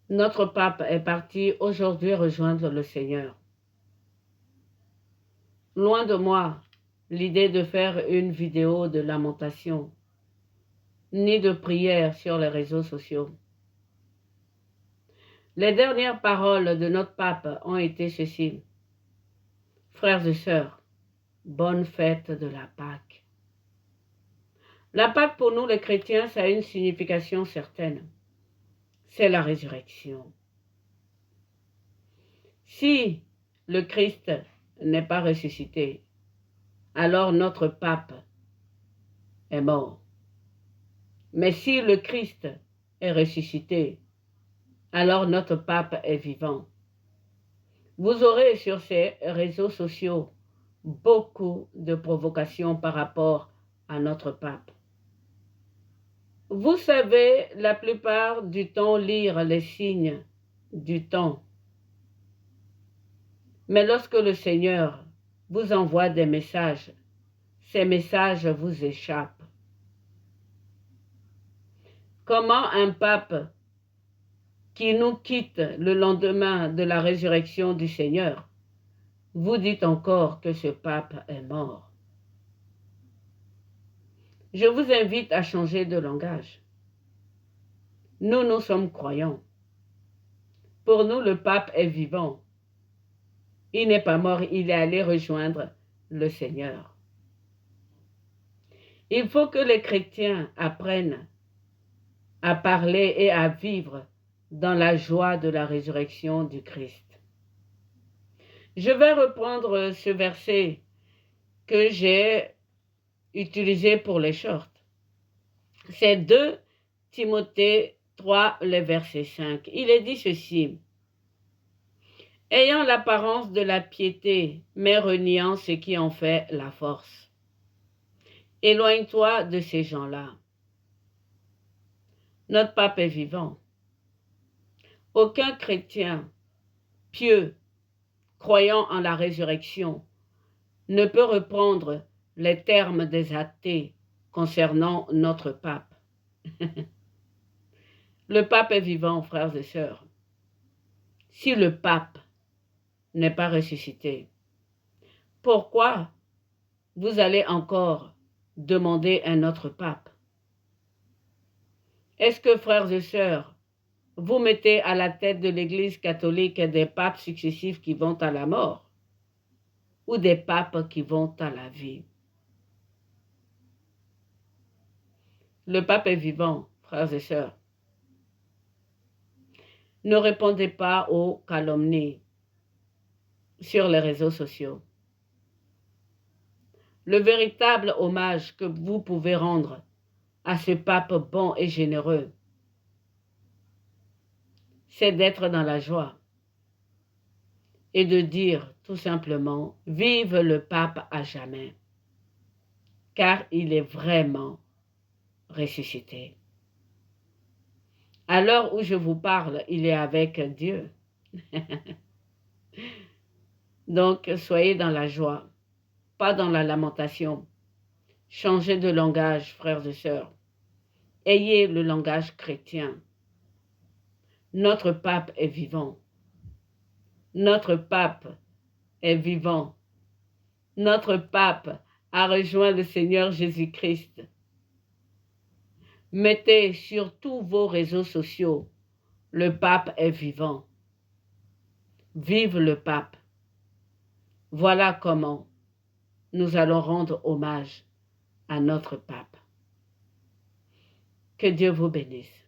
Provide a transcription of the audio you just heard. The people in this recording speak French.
Notre pape est parti aujourd'hui rejoindre le Seigneur. Loin de moi l'idée de faire une vidéo de lamentation, ni de prière sur les réseaux sociaux. Les dernières paroles de notre pape ont été ceci. Frères et sœurs, bonne fête de la Pâque. La Pâque pour nous les chrétiens, ça a une signification certaine. C'est la résurrection. Si le Christ n'est pas ressuscité, alors notre pape est mort. Mais si le Christ est ressuscité, alors notre pape est vivant. Vous aurez sur ces réseaux sociaux beaucoup de provocations par rapport à notre pape. Vous savez la plupart du temps lire les signes du temps. Mais lorsque le Seigneur vous envoie des messages, ces messages vous échappent. Comment un pape qui nous quitte le lendemain de la résurrection du Seigneur vous dit encore que ce pape est mort? Je vous invite à changer de langage. Nous sommes croyants. Pour nous, le pape est vivant. Il n'est pas mort, il est allé rejoindre le Seigneur. Il faut que les chrétiens apprennent à parler et à vivre dans la joie de la résurrection du Christ. Je vais reprendre ce verset que j'ai utilisé pour les shorts. C'est 2 Timothée 3, le verset 5. Il est dit ceci. Ayant l'apparence de la piété, mais reniant ce qui en fait la force. Éloigne-toi de ces gens-là. Notre pape est vivant. Aucun chrétien pieux, croyant en la résurrection, ne peut reprendre les termes des athées concernant notre pape. Le pape est vivant, frères et sœurs. Si le pape n'est pas ressuscité, pourquoi vous allez encore demander un autre pape? Est-ce que, frères et sœurs, vous mettez à la tête de l'Église catholique des papes successifs qui vont à la mort ou des papes qui vont à la vie? Le pape est vivant, frères et sœurs. Ne répondez pas aux calomnies sur les réseaux sociaux. Le véritable hommage que vous pouvez rendre à ce pape bon et généreux, c'est d'être dans la joie et de dire tout simplement « Vive le pape à jamais », car il est vraiment ressuscité. À l'heure où je vous parle, il est avec Dieu. Donc, soyez dans la joie, pas dans la lamentation. Changez de langage, frères et sœurs. Ayez le langage chrétien. Notre pape est vivant. Notre pape est vivant. Notre pape a rejoint le Seigneur Jésus-Christ. Mettez sur tous vos réseaux sociaux, le pape est vivant. Vive le pape. Voilà comment nous allons rendre hommage à notre pape. Que Dieu vous bénisse.